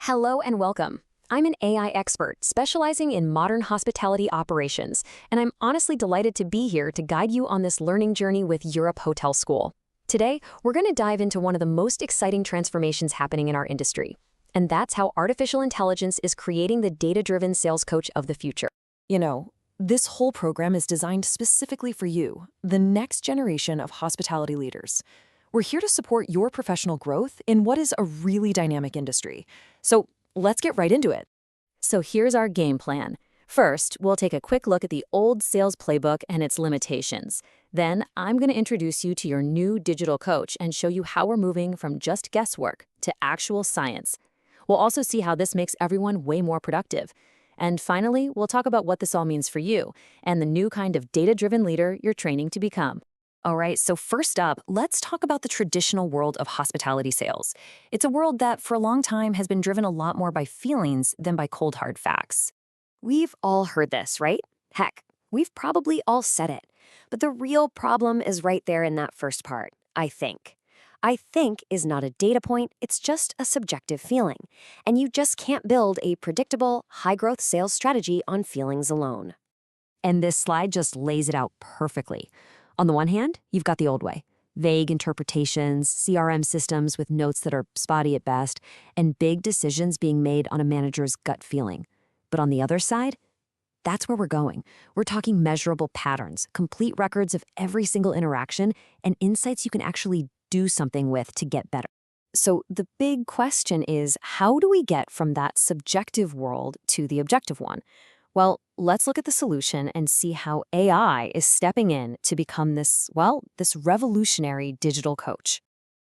Hello and welcome. I'm an AI expert specializing in modern hospitality operations, and I'm honestly delighted to be here to guide you on this learning journey with Europe Hotel School. Today, we're going to dive into one of the most exciting transformations happening in our industry, and that's how artificial intelligence is creating the data-driven sales coach of the future. This whole program is designed specifically for you, the next generation of hospitality leaders. We're here to support your professional growth in what is a really dynamic industry. So let's get right into it. So here's our game plan. First, we'll take a quick look at the old sales playbook and its limitations. Then, I'm going to introduce you to your new digital coach and show you how we're moving from just guesswork to actual science. We'll also see how this makes everyone way more productive. And finally, we'll talk about what this all means for you and the new kind of data-driven leader you're training to become. All right, so first up, let's talk about the traditional world of hospitality sales. It's a world that for a long time has been driven a lot more by feelings than by cold hard facts. We've all heard this, right? Heck, we've probably all said it. But the real problem is right there in that first part, I think. I think is not a data point, it's just a subjective feeling. And you just can't build a predictable, high-growth sales strategy on feelings alone. And this slide just lays it out perfectly. On the one hand, you've got the old way. Vague interpretations, CRM systems with notes that are spotty at best, and big decisions being made on a manager's gut feeling. But on the other side, that's where we're going. We're talking measurable patterns, complete records of every single interaction, and insights you can actually do something with to get better. So the big question is, how do we get from that subjective world to the objective one? Well, let's look at the solution and see how AI is stepping in to become this revolutionary digital coach.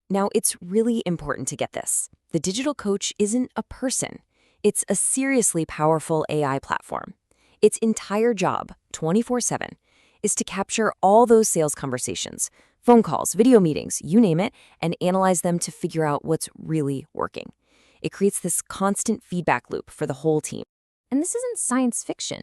Now, it's really important to get this. The digital coach isn't a person. It's a seriously powerful AI platform. Its entire job, 24/7, is to capture all those sales conversations, phone calls, video meetings, you name it, and analyze them to figure out what's really working. It creates this constant feedback loop for the whole team. And this isn't science fiction,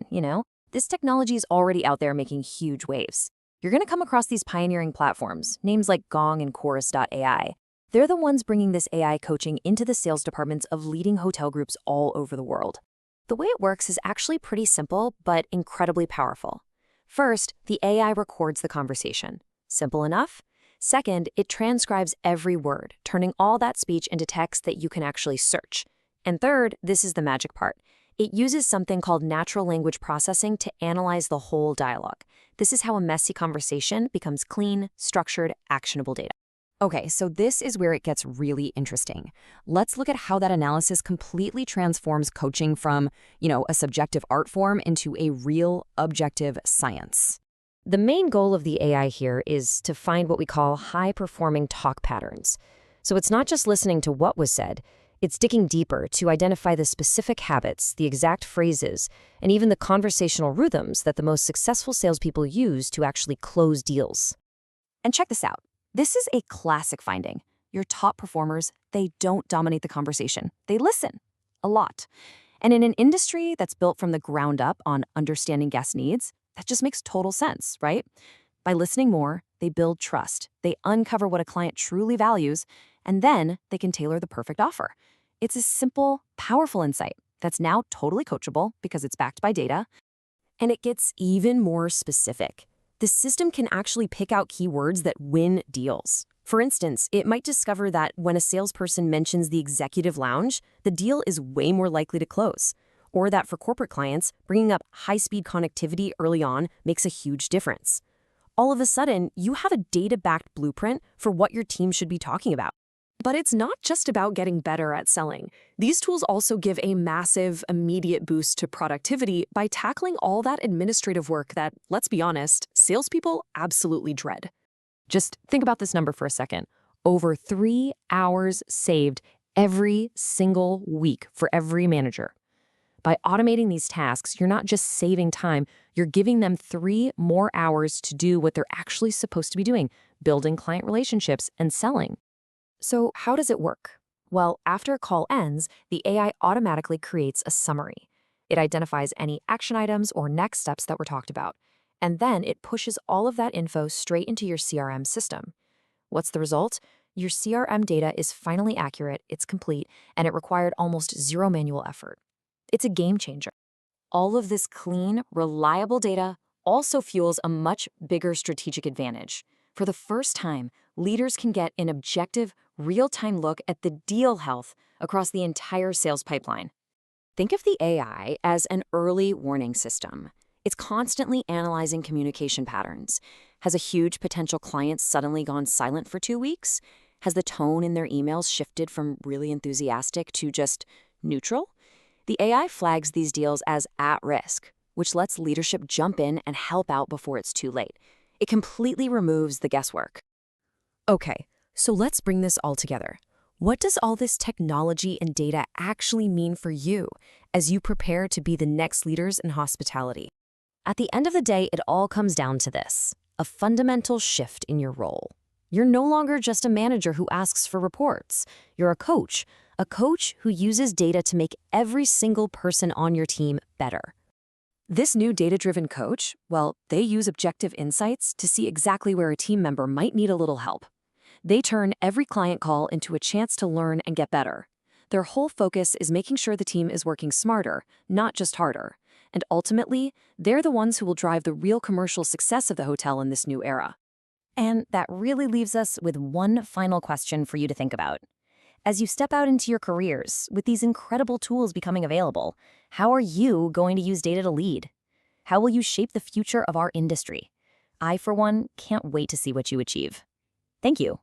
This technology is already out there making huge waves. You're going to come across these pioneering platforms, names like Gong and Chorus.ai. They're the ones bringing this AI coaching into the sales departments of leading hotel groups all over the world. The way it works is actually pretty simple, but incredibly powerful. First, the AI records the conversation. Simple enough? Second, it transcribes every word, turning all that speech into text that you can actually search. And third, this is the magic part. It uses something called natural language processing to analyze the whole dialogue. This is how a messy conversation becomes clean, structured, actionable data. Okay, so this is where it gets really interesting. Let's look at how that analysis completely transforms coaching from, a subjective art form into a real objective science. The main goal of the AI here is to find what we call high-performing talk patterns. So it's not just listening to what was said, it's digging deeper to identify the specific habits, the exact phrases, and even the conversational rhythms that the most successful salespeople use to actually close deals. And check this out. This is a classic finding. Your top performers, they don't dominate the conversation. They listen a lot. And in an industry that's built from the ground up on understanding guest needs, that just makes total sense, right? By listening more, they build trust. They uncover what a client truly values, and then they can tailor the perfect offer. It's a simple, powerful insight that's now totally coachable because it's backed by data. And it gets even more specific. The system can actually pick out keywords that win deals. For instance, it might discover that when a salesperson mentions the executive lounge, the deal is way more likely to close. Or that for corporate clients, bringing up high-speed connectivity early on makes a huge difference. All of a sudden, you have a data-backed blueprint for what your team should be talking about. But it's not just about getting better at selling. These tools also give a massive, immediate boost to productivity by tackling all that administrative work that, let's be honest, salespeople absolutely dread. Just think about this number for a second. Over 3 hours saved every single week for every manager. By automating these tasks, you're not just saving time, you're giving them 3 more hours to do what they're actually supposed to be doing, building client relationships and selling. So how does it work? Well, after a call ends, the AI automatically creates a summary. It identifies any action items or next steps that were talked about, and then it pushes all of that info straight into your CRM system. What's the result? Your CRM data is finally accurate, it's complete, and it required almost zero manual effort. It's a game changer. All of this clean, reliable data also fuels a much bigger strategic advantage. For the first time, leaders can get an objective, real-time look at the deal health across the entire sales pipeline. Think of the AI as an early warning system. It's constantly analyzing communication patterns. Has a huge potential client suddenly gone silent for 2 weeks? Has the tone in their emails shifted from really enthusiastic to just neutral? The AI flags these deals as at risk, which lets leadership jump in and help out before it's too late. It completely removes the guesswork. Okay, so let's bring this all together. What does all this technology and data actually mean for you as you prepare to be the next leaders in hospitality? At the end of the day, it all comes down to this: a fundamental shift in your role. You're no longer just a manager who asks for reports. You're a coach who uses data to make every single person on your team better. This new data-driven coach, well, they use objective insights to see exactly where a team member might need a little help. They turn every client call into a chance to learn and get better. Their whole focus is making sure the team is working smarter, not just harder. And ultimately, they're the ones who will drive the real commercial success of the hotel in this new era. And that really leaves us with one final question for you to think about. As you step out into your careers, with these incredible tools becoming available, how are you going to use data to lead? How will you shape the future of our industry? I, for one, can't wait to see what you achieve. Thank you.